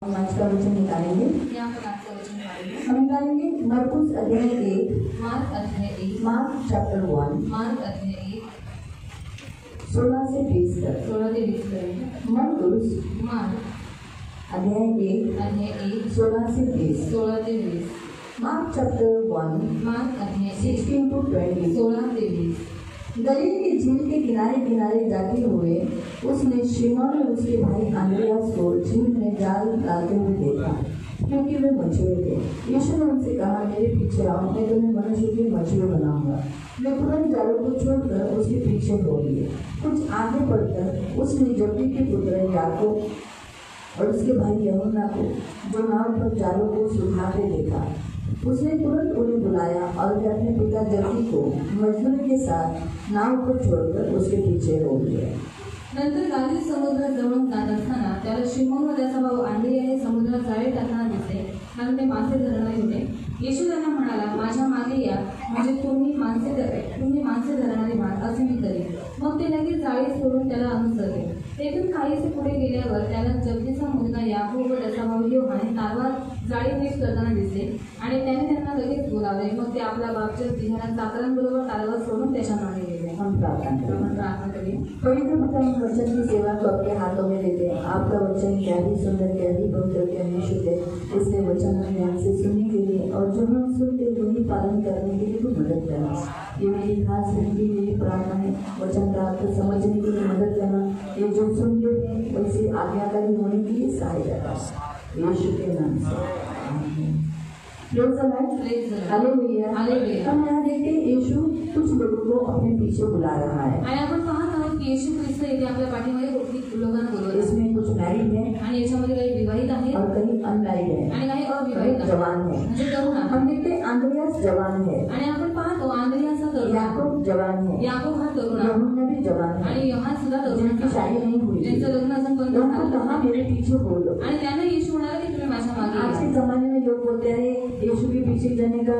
आज का वचन निकालेंगे। हम निकालेंगे मरकुस अध्याय 1, मार्क चैप्टर 1, 16 से 20 तक। मरकुस अध्याय 1, 16 से 20। Mark chapter 1, 16 to 20। गलील के झील के किनारे किनारे जाते हुए उसने शिमोन और उसके भाई अंद्रियास को झील में जाल डालते हुए देखा, क्योंकि वे मछुए थे। यीशु ने उनसे कहा, मेरे पीछे आओ, मैं तुम्हें मनुष्य के मछुए बनाऊंगा। वे तुरंत जालों को छोड़कर उसके पीछे हो लिए। कुछ आगे बढ़कर उसने जब्दी के पुत्र याकूब और उसके भाई यूहन्ना को, जो नाव पर जालों को सुखाते देखा। उसने तुरंत उन्हें बुलाया और वे अपने पिता जब्दी को मजदूरी के साथ नाव को छोड़कर उसके पीछे हो गए। नंतर गालिल समुद्रात जवळून जात असताना त्याला शिमोन व त्याचा भाऊ आंद्रिया हे समुद्रात जाळे टाकताना दिसले, कारण ते मासे धरणारे होते। येशू त्यांना म्हणाला, माझ्या मागे या, म्हणजे तुम्ही मासे धरणारे व्हाल, असे मी करेन। मग ते लगेच जाळी सोडून त्याला अनुसरले। तेथून काहीसे पुढे गेल्यावर त्याला जब्दीचा मुलगा याकूब व त्याचा भाऊ योहाने तारवात जाळी नीट करताना दिसले, आणि त्याने त्यांना लगेच बोलावले। मग ते आपल्या बापच्या बिहारात चाकरांबरोबर तारवात सोडून त्याच्या मागे गेले। हम प्रार्थना करें। पवित्र पिता, हम वचन की सेवा को आपके हाथों में देते हैं। आपका वचन क्या ही सुंदर, क्या ही पवित्र, क्या ही शुद्ध है। इसलिए वचन हम ध्यान से सुनने के लिए और जो हम सुनते वही पालन करने के लिए तो मदद करना। ये मेरी खास विनती, मेरी प्रार्थना है। वचन का अर्थ समझने के लिए मदद करना, ये जो सुनते हैं वैसे आज्ञाकारी होने के लिए सहायता करना। यीशु के नाम से हालेलुया। हम यहाँ देखते हैं यीशु कुछ लोगों को अपने पीछे बुला रहा है। आणि आपण पाहत आहोत की येशू ख्रिस्त येथे आपल्या पाठीमागे खूप लोकांना बोलवत। इसमें कुछ मैरिड है आणि याच्यामध्ये काही विवाहित आहेत और कहीं अनमैरिड है आणि काही अविवाहित जवान है। म्हणजे तरुण आहेत। हम देखते हैं अंद्रियास जवान है आणि आपण पाहतो आंद्रियास हा तरुण, याकूब जवान है, याकूब हा तरुण, यूहन्ना भी जवान है, आणि योहान सुद्धा तरुण, जिनकी शादी नहीं हुई, त्यांचं लग्न अजून बंद उनको कहा मेरे पीछे बोलो। आणि त्यांना येशू म्हणाला की तुम्ही माझ्या मागे आज या। के जमाने में लोग बोलते हैं यीशु के पीछे जाने का,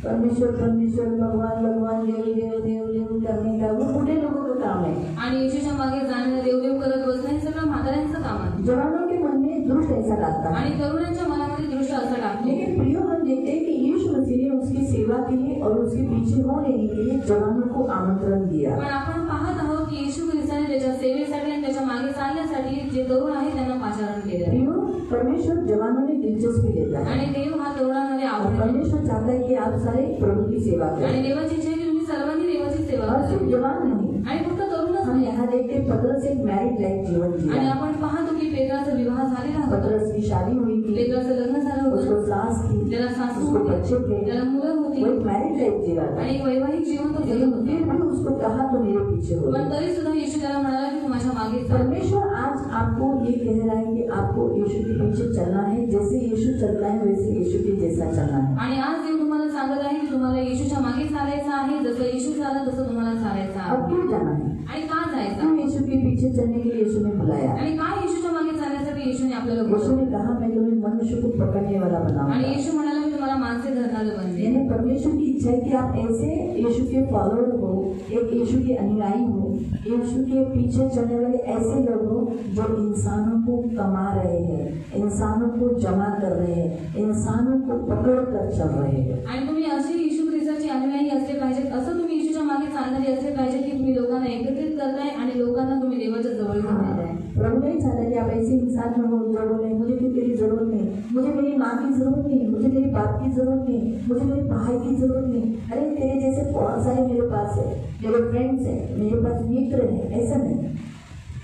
परमेश्वर परमेश्वर, भगवान भगवान, देव देव देव देव करने का वो बूढ़े लोगों का काम है। आणि येशूच्या मागे जाणं, देवदेव करत बसणं हे सगळं म्हाताऱ्यांचं काम आहे। जवानों के मन में दुष्ट ऐसा डालता है, आणि तरुणांच्या मनामध्ये दृष्ट असं टाकतो। लेकिन प्रियो, हम देखते हैं कि यीशु मसीह ने उसकी सेवा के लिए और उसके पीछे होने के लिए जवानों को आमंत्रण दिया। पण आपण पाहत आहोत की येशू ख्रिस्ताने त्याच्या सेवेसाठी आणि त्याच्या मागे चालण्यासाठी जे तरुण आहेत त्यांना पाचारण केले। प्रियो, परमेश्वर जवानों में दिलचस्पी लेता है आणि देव हा तरुणांमध्ये और आवडतो। परमेश्वर चाहता है कि आप सारे प्रभु की सेवा आणि करें, देवाची इच्छा आहे की तुम्ही सर्वांनी देवाची सेवा और सिर्फ करा। जवान नहीं। आणि फक्त तरुणच हम नाही। यहाँ देखते हैं पतरस एक मैरिड लाइफ जीवन आणि जिया। आपण पाहतो की पेत्राचा विवाह झालेला होता, पतरस की शादी हुई थी, पेत्राचं लग्न झालं उसको होतं, सास थी, त्याला सासू उसको होती, बच्चे थे, त्याला मुलं होती, वो एक मैरिड लाइफ जी रहा था। आणि एक वैवाहिक जीवन तो जगत लेकिन होते। फिर भी उसको कहा तो मेरे पीछे हो। पण तरी सुद्धा येशू त्याला म्हणाला की तू माझ्या मागे चल। परमेश्वर आज आपको ये कह रहा है कि आपको यीशु के पीछे चलना है, जैसे यीशु चलता है वैसे यीशु के जैसा चलना है। आणि आज देव तुम्हाला सांगत आहे की तुम्हाला येशूच्या मागे चालायचं आहे, जसं येशू चालला तसं तुम्हाला चालायचं आहे। अब क्यों जाना है? आणि का जायचं? क्यों यीशु के पीछे चलने के लिए यीशु ने बुलाया? आणि काय येशूच्या मागे चालण्यासाठी येशूने आपल्याला यीशु बोलवलं? ने कहा मैं तुम्हें मनुष्य को पकड़ने वाला आणि बनाऊंगा। येशू म्हणाला मी तुम्हाला माणसे धरणारं बनवेन। यानी परमेश्वर की इच्छा है कि आप ऐसे यीशु के फॉलोअर हो, एक यीशु के अनुयायी हो, यीशु के पीछे चलने वाले ऐसे लोग हो जो इंसानों को कमा रहे हैं, इंसानों को जमा कर रहे हैं, इंसानों को पकड़ कर चल रहे हैं। आणि तुम्ही असे येशू ख्रिस्ताचे अनुयायी असले पाहिजेत, असं तुम्ही येशूच्या मागे चालणारे असले पाहिजे की तुम्ही लोकांना एकत्रित करताय आणि लोकांना तुम्ही देवाच्या जवळ घेऊन येताय। प्रभु नहीं चाहता कि आप ऐसे इंसान में हो जो बोले मुझे भी तेरी जरूरत नहीं, मुझे मेरी माँ की जरूरत नहीं, मुझे मेरे बाप की जरूरत नहीं, मुझे मेरे भाई की जरूरत नहीं। अरे तेरे जैसे बहुत सारे मेरे पास है, मेरे फ्रेंड्स है, मेरे पास मित्र है, ऐसा नहीं।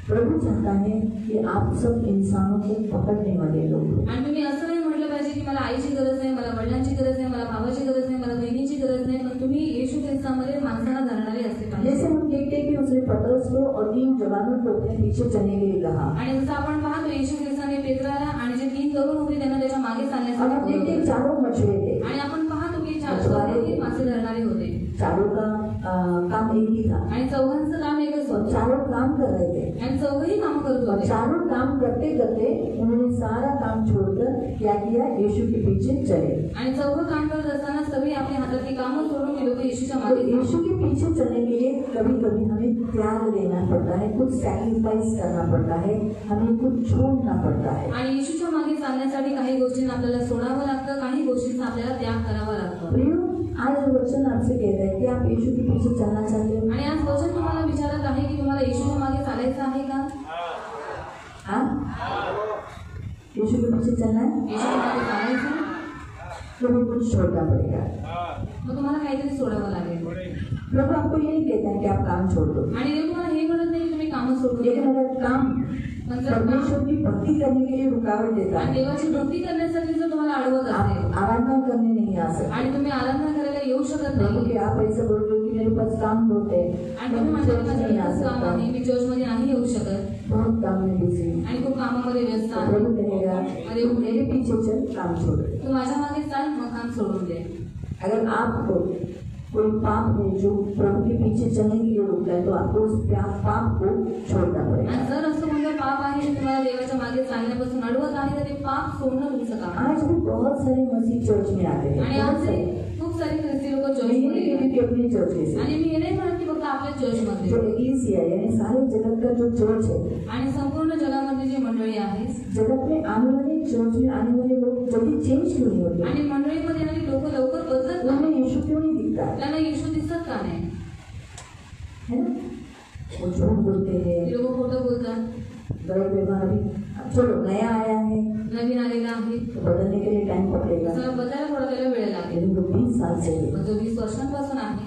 प्रभु चाहता है कि आप सब इंसानों को पकड़ने वाले लोग हो। आणि तुम्ही असं नाही म्हटलं पाहिजे की मला आईची गरज नाही, मला वडिलांची गरज नाही, मला भावाची गरज नाही, मला बहिणीची गरज नाही, पण तुम्ही येशू ख्रिस्तामध्ये माणसाला धरणारे असले पाहिजे। जैसे हम देखते हैं कि उसने पतरस को और 3 जवानों को अपने पीछे चलने के लिए कहा। आणि जसं आपण पाहतो येशू ख्रिस्ताने पेत्राला आणि जे 3 तरुण होते त्यांना त्याच्या मागे और चालण्यासाठी हम देखते हैं बोलवलं। चारों मछुए थे, आणि आपण पाहतो की चारही मासे धरणारे होते चारों का काम एक ही था आणि चौघांचं काम एकच और होतं चारों काम कर रहे थे आणि चौघही काम करत और होते। चारों काम करते करते उन्होंने सारा काम छोड़कर क्या किया? यीशु के पीछे चले। आणि चौघं काम करत असताना सगळी आपल्या हातातली कामं सोडून ते लोक येशूच्या तो मागे यीशु के पीछे चलने के लिए कभी कभी हमें त्याग देना पड़ता है, कुछ सैक्रिफाइस करना पड़ता है, हमें कुछ छोड़ना पड़ता है। आणि येशूच्या मागे काही गोष्टींना आपल्याला सोडावं लागतं, काही गोष्टींचा आपल्याला त्याग करावा लागतो. प्रियो, आज वचन आपसे कहता है कि आप यीशु के पीछे चलना चाहते हो. आणि आज वचन तुम्हाला विचारत आहे की तुम्हाला येशूच्या मागे चालायचं आहे का? हाँ, यीशु के पीछे चलना है. येशूच्या मागे चालायचं प्रभु कुछ छोड़ना पड़ेगा. मग तुम्हाला काहीतरी सोडावं लागेल. प्रभु आपको ये नहीं कहता है कि आप काम छोड़ दो. आणि देव तुम्हाला हे म्हणत नाही की तुम्ही कामं सोडून द्या. लेकिन अगर काम पण जर काम परमेश्वर की भक्ति करने के लिए रुकावट देता आणि है, देवाची भक्ती करण्यासाठी जर तुम्हाला अडवत आप असेल आराधना करने नहीं आ सकते. आणि तुम्ही आराधना करायला येऊ शकत प्रभु नाही के आप ऐसे बोल रहे हो कि मेरे पास काम बहुत है, आणि मैं तुम्ही चर्च माझ्याकडे नहीं आ खूप काम सकता, आहे, मी चर्चमध्ये नाही येऊ शकत बहुत काम में बिजी. आणि खूप कामामध्ये व्यस्त आहे. प्रभु कहेगा मेरे पीछे चल, काम छोड़ दे. तू माझ्या मागे चाल, मग काम सोडून दे. अगर आपको कोई पाप है जो प्रभु के पीछे चलने के लिए रोकता है, तो आपको उस पाप को छोड़ना पड़ेगा. आणि जर असं कोणतं पाप आहे जे तुम्हाला देवाच्या मागे चालण्यापासून अडवत आहे तर ते पाप सोडणं तुमचं काम आहे. आज भी बहुत सारे मसीह चर्च में आते हैं, आणि आज खूप सारे ख्रिस्ती लोक चर्चमध्ये अपनी चर्च से, आणि मी हे नाही म्हणत की फक्त आपल्या चर्चमध्ये, जो इक्लेसिया यानी सारे जगत का जो चर्च है, आणि संपूर्ण जगामध्ये जी मंडळी आहे, जगत में आने वाले चर्च में आने वाले लोग जल्दी चेंज क्यों नहीं होते? आणि मंडळीमध्ये आलेली लोक लवकर बदलत नाही. उनमें यीशु क्यों नहीं दिखता? त्यांना येशू दिसत का नाही? है ना? वो झूठ बोलते हैं, ती लोक खोटं बोलतात. गलत व्यवहार भी. चलो नया आया है नवीन आलेला आहे तो बदलने के लिए टाइम पड़ेगा, सगळं बदलायला थोडा त्याला वेळ लागेल. लेकिन जो 20 साल से है, मग जो 20 वर्षांपासून आहे,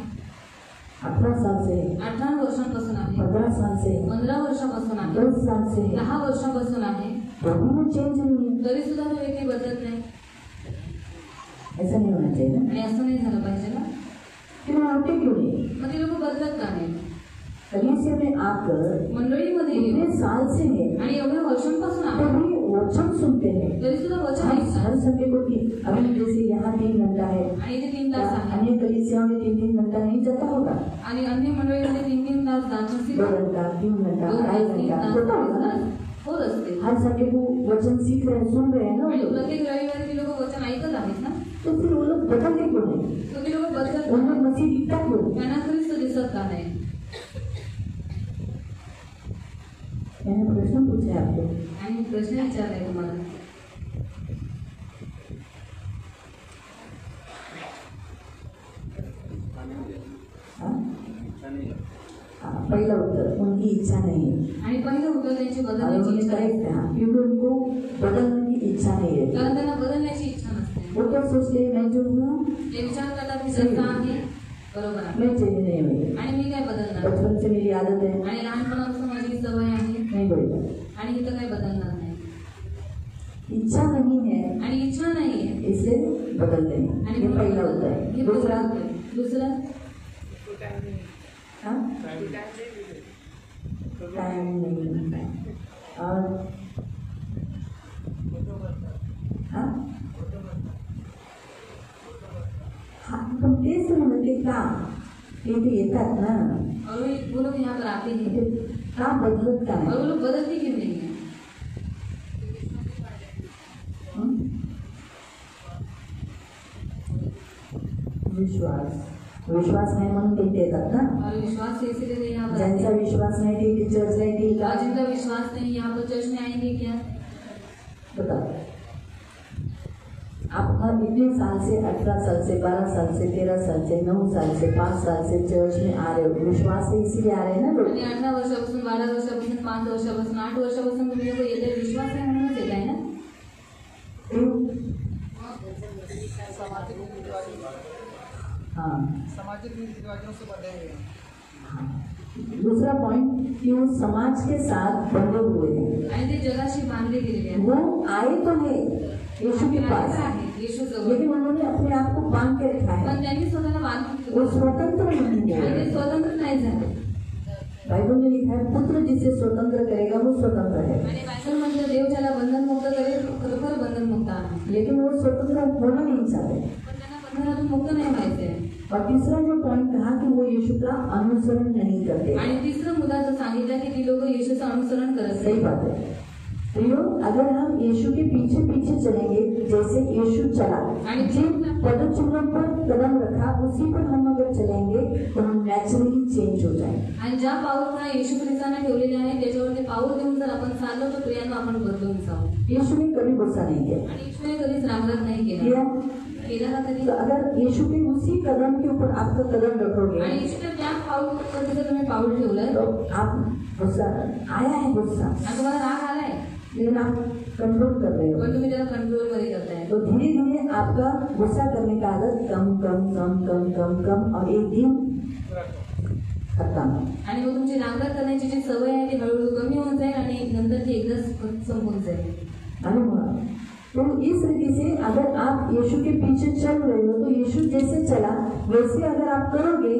18 साल से है, 18 वर्षांपासून आहे, 15 साल से है, 15 वर्षांपासून आहे, 10 साल से है, 10 वर्षांपासून आहे, तो भी चेंज नहीं है. तरी सुद्धा तो व्यक्ती बदलत नाही. ऐसा नहीं होना चाहिए ना. आणि असं नाही झालं पाहिजे ना. क्यों होते क्यों नहीं? मग ते लोक बदलत का नाही? कलीसिया में आकर मंडळीमध्ये इतने येऊन साल से है, आणि एवढ्या वर्षांपासून तो आहे भी वचन सुनते हैं. तरी सुद्धा वचन हर ऐकतात. संडे को भी अभी जैसे यहाँ 3 घंटा है, आणि इथे 3 तास आहे अन्य कलीसियाओं में 3 घंटा नहीं जाता होगा. आणि अन्य मंडळीमध्ये 3 तास जात नसतील. 2 घंटा 3 घंटा 2 2.5 तास 3 घंटा तास होता 3 होगा. तास होत असते. हर संडे को वचन सीख रहे हैं, सुन रहे हैं ना वो आणि लोग. प्रत्येक रविवारी ती लोक वचन ऐकत आहेत ना. तो फिर वो लोग बदलते क्यों नहीं? तर ती लोक बदलत उनमें नाही. मसीह दिखता क्यों नहीं? त्यांना ख्रिस्त दिसत का नाही? मैंने प्रश्न पूछा है आपको. आणि प्रश्न विचारलाय तुम्हाला. पहला उत्तर उनकी इच्छा नहीं है. आणि पहिलं उत्तर त्यांची और बदलण्याची उन्हें इच्छा आहे. करेक्ट है, क्योंकि उनको बदलने की इच्छा नहीं रहती. कारण त्यांना बदलण्याची इच्छा नसते. वो क्या सोचते हैं, मैं जो हूँ ते विचार करतात की जसा आहे बरोबर आहे मैं चेंज नहीं हुई. आणि मी काय बदलणार. बचपन से मेरी आदत है, आणि लहानपणापासून माझी सवय आहे नहीं बदलना. आणि इथं काही बदलणार नाही. इच्छा नहीं है आणि इच्छा नाहीये इसे बदलते हैं. आणि ये म्हणून पहला बदलते. होता है. हे दूसरा दुसरं हाँ? टाइम नहीं. और हाँ? हाँ, पण तेच म्हणते का ते येतात ना, और वो लोग यहाँ पर आते हैं ते का बदलत का और नाही? वो लोग बदलते क्यों नहीं है? विश्वास नाही म्हणून ते येतात ना. और विश्वास से इसीलिए नहीं यहाँ पर आते ज्यांचा हैं. विश्वास नाही ते चर्चला येतील का? और जिनका विश्वास नहीं यहाँ पर चर्च में आएंगे क्या? बताओ. आप हर इतने साल से 18 साल से 12 साल से 13 साल से 9 साल से 5 साल से चर्च में आ रहे हो, विश्वास से इसीलिए आ रहे हैं ना लोग. आणि 18 वर्षापासून 12 वर्षापासून 5 वर्षापासून 8 वर्षापासून तुम्ही लोक येते विश्वास आहे म्हणूनच येत आहे ना. हाँ. सामाजिक रीति रिवाजों से बंधे हुए हैं. दूसरा पॉइंट कि वो समाज के साथ बंधे हुए हैं. आणि ते जगाशी बांधले गेलेले आहेत. वो आए तो है यीशु के पास, आहे येशू जवळ, लेकिन उन्होंने अपने आप को बांध के रखा है. पण त्यांनी स्वतःला बांधून वो ठेवलं. स्वतंत्र नहीं आणि है. ते स्वतंत्र नाही झाले. बाइबल में लिखा है पुत्र जिसे स्वतंत्र करेगा वो स्वतंत्र है. आणि बायबल म्हणजे देव ज्याला बंधनमुक्त करेल तो खरोखर बंधनमुक्त आहे. लेकिन वो स्वतंत्र होना नहीं चाहते. पण त्यांना बंधनातून मुक्त नाही व्हायचंय. और तीसरा जो पॉइंट कहा कि वो यीशु का अनुसरण नहीं करते. आणि तिसरं मुद्दा जो सांगितला की ती लोक येशूचं अनुसरण करत सही नाही. बात है. प्रियो, अगर हम यीशु के पीछे पीछे चलेंगे जैसे यीशु चला, जिन पदचिन्हों पर कदम रखा उसी पर हम अगर चलेंगे तो हम नेचुरली चेंज हो जाएंगे। आणि ज्या पाऊल येशू ख्रिस्ताने ठेवलेले आहे त्याच्यावरती पाऊल देऊन जर आपण चाललो तर प्रियांनो आपण बदलून जाऊ। यीशु ने कभी गुस्सा नहीं किया आणि यीशूने कधीच रागराग नाही किया। केला ना कधी। तो अगर यीशु के उसी कदम के ऊपर आपका कदम रखोगे आणि यीशूने त्या पाऊलवरती जर तुम्ही पाऊल ठेवलं तो आप गुस्सा आया है गुस्सा आणि तुम्हाला राग आलाय लेकिन आप कंट्रोल कर रहे हो पण तुम्ही त्याला कंट्रोल मध्ये करताय तो धीरे धीरे आपका गुस्सा करने का आदत कम कम कम कम कम कम और एक दिन खत्म। आणि मग तुमची रागराग करण्याची जी सवय आहे ती हळूहळू कमी होऊन जाईल आणि नंतर ती एकदाच संपून जाईल। अनुभव तो इस रीति से अगर आप यीशु के पीछे चल रहे हो तो यीशु जैसे चला वैसे अगर आप करोगे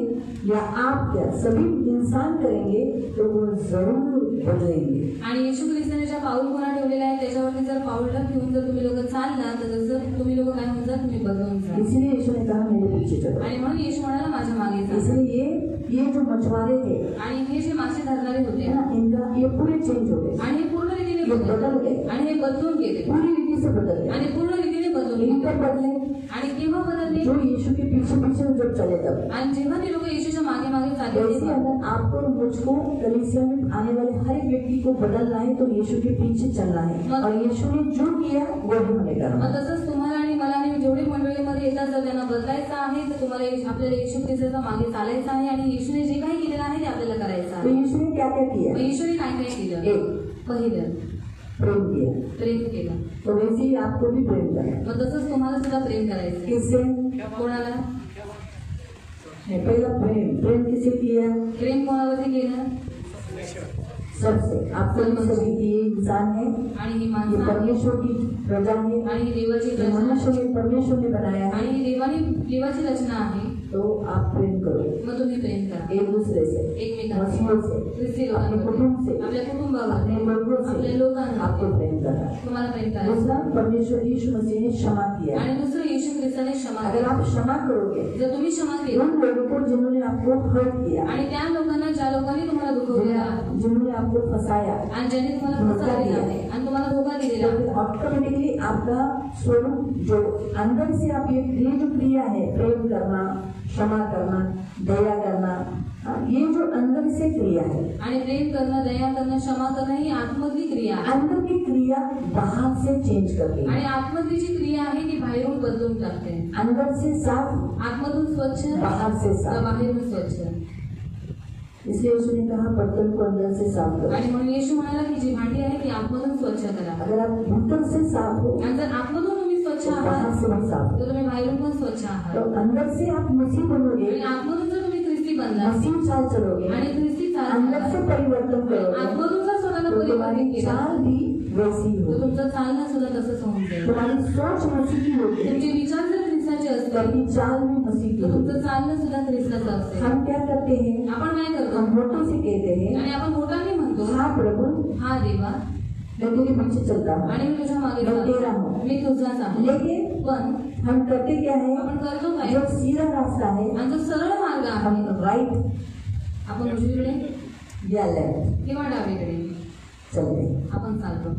या आप क्या सभी इंसान करेंगे तो वो जरूर बदलेंगे। आणि येशू ख्रिस्ताने ज्या पाऊल कोणा ठेवलेला आहे त्याच्यावरती जर पाऊल ठेवून जर तुम्ही लोक चालला तर जसं तुम्ही लोक काय म्हणता तुम्ही बदलून जा। इसलिए यीशु ने कहा मेरे पीछे चलो। आणि म्हणून येशू म्हणाला माझ्या मागे जा। इसलिए ये जो मछुआरे थे आणि हे जे मासे धरणारे होते ना इनका ये पूरे चेंज हो गए आणि हे पूर्ण रीतीने बदल गए आणि हे बदलून गेले पूरी रीति से बदल गए आणि पूर्ण रीतीने बदलून इनका बदले आणि केव्हा बदलले जो यीशु के पीछे पीछे जब चले तब। आणि जेव्हा ते लोक येशूच्या मागे मागे चालले वैसे अगर आपको और मुझको कलीसिया में आने वाले हर एक व्यक्ति को बदलना है तो यीशु के पीछे चलना है और यीशु ने जो किया वो भी हमें करना है। तसंच तुम्हाला आणि मला आणि जेवढी मंडळीमध्ये येतात जर त्यांना बदलायचं आहे तर तुम्हाला आपल्याला येशू ख्रिस्ताच्या मागे चालायचं आहे आणि येशूने जे काही केलेलं आहे ते आपल्याला करायचं तो आहे। यीशु ने क्या क्या किया? येशूने काय काय केलं? एक पहिलं प्रेम किया। प्रेम केलं। तो वैसे ही आपको भी प्रेम करना है। मग तसंच तुम्हाला सुद्धा प्रेम करायचं। किससे? कोणाला? पहला प्रेम प्रेम किसे किया? प्रेम कोणावरती केलं? सबसे। आपको सभी ये इंसान है आणि ही ये माणसं परमेश्वर की प्रजा है आणि ही देवाची ये रचना मनुष्य ने परमेश्वर ने बनाया आणि है ही देवाची रचना आहे। तो आप प्रेम करो मग तुम्ही प्रेम करा एक दूसरे से मसीहों से ख्रिस्ती अपने कुटुंब से आपल्या कुटुंबावर अपने लोगों आपल्या से लोकांना आपको प्रेम करना है। तुम्हाला प्रेम करायचं। दूसरा परमेश्वर यीशु मसीह ने क्षमा किया। आणि दुसरं येशू ख्रिस्ताने क्षमा अगर केली। आप क्षमा करोगे जर तुम्ही क्षमा केली उन लोगों को जिन्होंने आपको हर्ट किया आणि त्या लोकांना ज्या लोकांनी तुम्हाला दुखवलेलं आहे जिन्होंने आपको फंसाया आणि ज्यांनी तुम्हाला फसवलेलं आहे आणि तुम्हाला धोका दिलेला तो आहे फिर ऑटोमेटिकली आपका स्वरूप जो अंदर से आप ये जो क्रिया है प्रेम करना क्षमा करना दया करना ये जो अंदर से क्रिया है आणि प्रेम करणं दया करणं क्षमा करणं ही आतमधली क्रिया आहे अंदर की क्रिया बाहर से चेंज करती आणि है। आतमधली जी क्रिया आहे ती बाहेरून बदलून टाकते। अंदर से साफ आतमधून स्वच्छ बाहर से साफ। बाहेरून स्वच्छ। इसलिए यीशु ने कहा बर्तन को अंदर से साफ करो। आणि म्हणून येशू म्हणाला की जी भांडी आहे ती आतमधून स्वच्छ करा। अगर आप भीतर से साफ हो आणि जर आतमधून तुम्ही स्वच्छ तो बाहर आहात से भी साफ तर तुम्ही बाहेरून पण स्वच्छ तो आहात। अंदर से आप मसीह बनोगे आणि आतमधून जर तुम्ही ख्रिस्ती बनला मसीह चाल चलोगे आणि ख्रिस्ती अंदर से परिवर्तन करोगे आतमधून जर स्वतःला तो परिवर्तन तुम्हारी केलं चाल भी वैसी तर हो तुमचं चालणं सुद्धा तसंच होऊन जाईल। तुम्हारी सोच मसीह की होगी तुमचे विचार जर ख्रिस्ताचे तो असतील अपनी चाल भी मसीह की तर होगी। तुमचं चालणं सुद्धा ख्रिस्ताचं असेल। हम क्या करते हैं आपण काय करतो हम होठों से कहते हैं आणि आपण मोठ्याने म्हणतो हाँ प्रभु हा देवा मैं तेरे पीछे चलता हूँ आणि मी तुझ्या मागे मैं तेरा चालतो। हूँ मी तुझाच आहे। लेकिन पण हम करते क्या है आपण करतो काय जो सीधा रास्ता है आणि जो सरळ मार्ग आहे हम राइट आपण उजवीकडे या लेफ्ट किंवा डावीकडे चलते हैं। आपण चालतो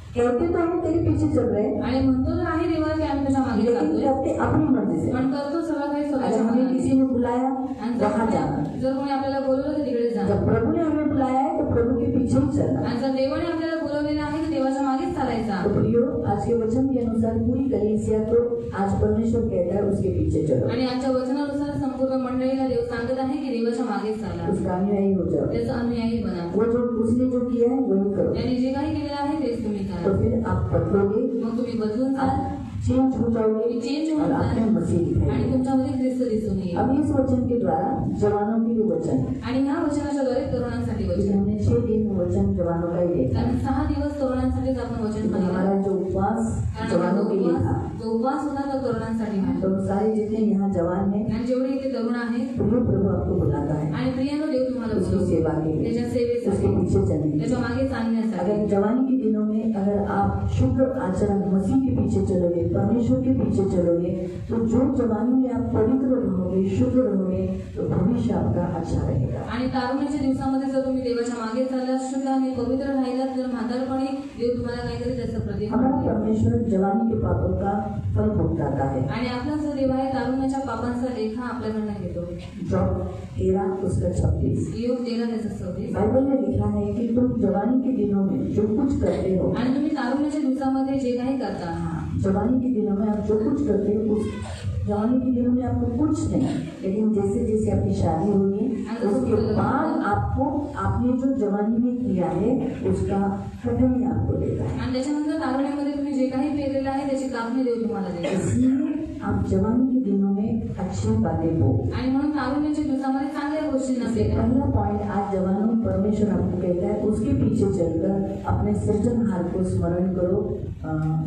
कहते तो हम तेरे पीछे चल रहे हैं आणि म्हणतो तर आहे देवा की आम्ही तुझ्या मागे लेकिन चालतोय करते अपनी मर्जी से। पण करतो सगळं काही अगर स्वतःच्या हमें मनाने। किसी ने बुलाया आणि वहाँ जाना जर कोणी आपल्याला बोलवलं तर तिकडे जा जब प्रभु ने हमें बुलाया है तो प्रभु के पीछे ही चलना। आणि जर देवाने आपल्याला बोलवलेलं आहे तर देवाच्या मागेच चालायचा। तो प्रियो आज के वचन के अनुसार पूरी कलीसिया को आज परमेश्वर कहता है उसके पीछे चलो आणि आजच्या वचनानुसार संपूर्ण मंडळीला देव सांगत आहे की देवाच्या मागेच चाला उसका अनुयायी हो जाओ त्याचा अनुयायी बना। वो जो उसने जो किया है वही करो त्यांनी जे काही केलेलं आहे तेच तुम्ही तो करा। फिर आप बदलोगे मग तुम्ही बदलून जाल आप चेंज हो जाओगे तुम्ही चेंज होऊन और आपने जाल मसीह दिखाई आणि तुमच्यामध्ये ख्रिस्त दिसून येईल। अब इस वचन के द्वारा जवानों के लिए वचन है आणि ह्या वचनाच्या द्वारे तरुणांसाठी इसलिए वचन हमने 6 दिन वचन जवानों का ही देखा कारण 6 दिवस तरुणांसाठीच आपण वचन तो पाहिलं। हमारा जो उपवास कारण जवानों के लिए था जो उपवास होता तो तरुणांसाठी आहे। तो सारे जितने यहाँ जवान हैं आणि जेवढे इथे तरुण आहेत प्रभु आपको बुलाता है आणि प्रियांनो देव तुम्हाला उसकी बोलवतो सेवा के लिए त्याच्या उसके सेवेसाठी पीछे चलने के लिए। त्याच्या मागे चालण्यासाठी। अगर जवानी के दिनों में अगर आप शुद्ध आचरण मसीह के पीछे चलोगे, परमेश्वर के पीछे चलोगे, तो जो जवानी में आप पवित्र रहोगे, शुद्ध रहोगे, तो भविष्य आपका अच्छा रहेगा। आणि तारुण्याच्या दिवसामध्ये जर तुम्ही देवाच्या मागे चाललात, शुद्ध आणि पवित्र राहिलात, तर म्हातारपणी देव तुम्हाला काहीतरी त्याचं प्रतिफळ हमारा देईल। परमेश्वर जवानी के पापों का फल भुगताता है। आणि आपला जो देव आहे तारुण्याच्या पापांचा लेखा आपल्याकडनं घेतो। जॉब 13 उसका 26 योग 13:26 बाइबल में लिखा है कि तुम जवानी के दिनों में जो कुछ करते हो, आणि तुम्ही तारुण्याच्या दिवसामध्ये जे काही करता, जवानी के दिनों में आप जो कुछ करते हो, उस जवानी के दिनों में आपको कुछ नहीं, लेकिन जैसे जैसे आपकी शादी होगी उसके बाद आपको आपने जो जवानी में किया है उसका कटनी आपको देगा। आणि त्याच्यानंतर तारुण्यामध्ये तुम्ही जे काही पेरलेलं आहे त्याची कापणी देव तुम्हाला देईल। इसलिए आप जवानी के दिनों में अच्छी बातें हो। आणि म्हणून तारुण्याच्या दिवसामध्ये चांगल्या गोष्टींना पेरा। पहला पॉइंट आज जवानों परमेश्वर आपको कहता है उसके पीछे चलकर अपने सृजनहार को स्मरण करो।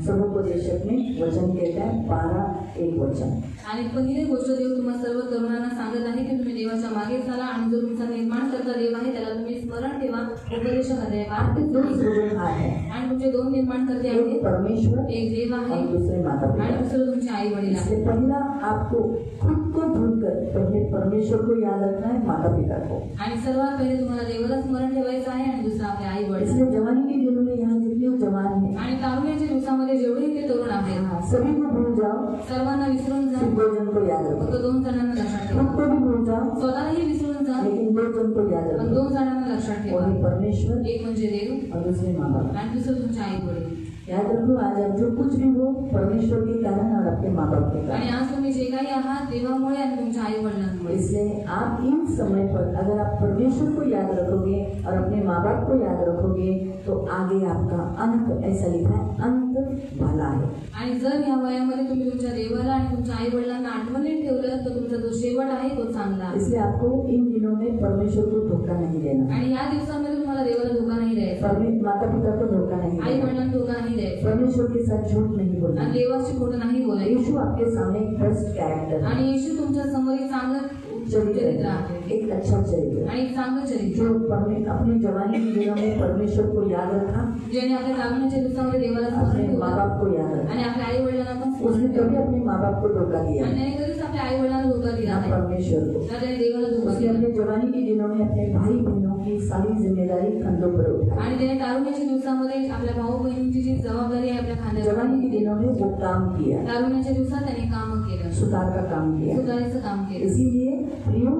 सर्वोपदेशक में वचन कहता है 12:1 वचन। आणि पहिली गोष्ट देव तुम्हाला सर्व तरुणांना सांगत आहे की तुम्ही देवाच्या मागे चाला आणि जो तुमचा निर्माण करता देव आहे त्याला तुम्ही स्मरण ठेवा। उपदेशामध्ये आपके दो सृजनहार है, आणि तुमचे दोन निर्माण करते एक आहेत, परमेश्वर एक देव आहे और दूसरे माता आणि पिता। दुसरं तुमचे आई वडील आहे। इसलिए पहला आपको खुद को भूलकर पहले परमेश्वर को याद रखना है, माता पिता को। आणि सर्वात पहिले तुम्हाला देवाला स्मरण ठेवायचं आहे आणि दुसरं आपले आई वडील। इसलिए जवानी के दिनों में यहाँ जितने जवान हैं आणि तारुण्याच्या दिवसामध्ये जेवढे ते तरुण आहेत सभी को भूल जाओ, सर्वांना विसरून जा, सिर्फ 2 जन को याद फक्त रखो। 2 जणांना लक्षात ठेवा। खुद को भी भूल जाओ, स्वतःलाही विसरून जा, लेकिन 2 जन को याद पण रखो, 2 जणांना लक्षात ठेवा। और परमेश्वर एक म्हणजे देव और दूसरे माँ बाप। आणि दुसरं तुमचे आई वडील। याद रखो आज आप जो कुछ भी हो परमेश्वर के कारण और अपने माँ बाप के आणि कारण। आज तुम्ही जे काही आहात देवामुळे आणि तुमच्या आई वडिलांमुळे। इसलिए आप इन समय पर अगर आप परमेश्वर को याद रखोगे और अपने माँ बाप को याद रखोगे तो आगे आपका अंत, ऐसा लिखा है, अंत भला है। आणि जर या वयामध्ये तुम्ही तुमच्या देवाला आणि तुमच्या आई वडिलांना आठवणीत ठेवलं तर तुमचा जो शेवट आहे तो चांगला आहे। इसलिए आपको इन दिनों में परमेश्वर को धोखा नहीं देना, आणि या दिवसामध्ये तुम्हाला देवाला धोका नाही द्यायचा, माता पिता को धोखा नहीं आई देना, वडिलांना धोका नाही द्यायचा, परमेश्वर के साथ झूठ नहीं बोलना। आणि देवाची खोटं नाही बोलायचं। यीशु आपके सामने एक बेस्ट कैरेक्टर है, आणि येशू तुमच्या समोर एक चांगलं चरित्र आहे, एक अच्छा चरित्र आणि एक चांगलं चरित्र जो अपने जवानी के दिनों में परमेश्वर को याद रखा, ज्याने आपल्या तारुण्याच्या दिवसामध्ये देवाला स्मरण अपने माँ ठेवलं बाप को याद रखा। आणि आपल्या आई वडिलांना पण उसने स्मरण कभी ठेवलं अपने माँ बाप को धोखा दिया आणि त्याने कधीच आपल्या आई वडिलांना धोका दिला ना नाही, परमेश्वर को। ना त्याने देवाला धोका उसने दिला। अपने जवानी के दिनों में अपने भाई बहनों की सारी जिम्मेदारी कंधों पर उठाई। आणि त्याने तारुण्याच्या दिवसामध्ये आपल्या भाऊ बहिणींची जी जबाबदारी आहे आपल्या खांद्यावर जवानी के दिनों में वो काम किया, तारुण्याच्या दिवसात त्याने काम केलं, सुधार का काम किया। सुधारायचं काम केलं। इसीलिए प्रियो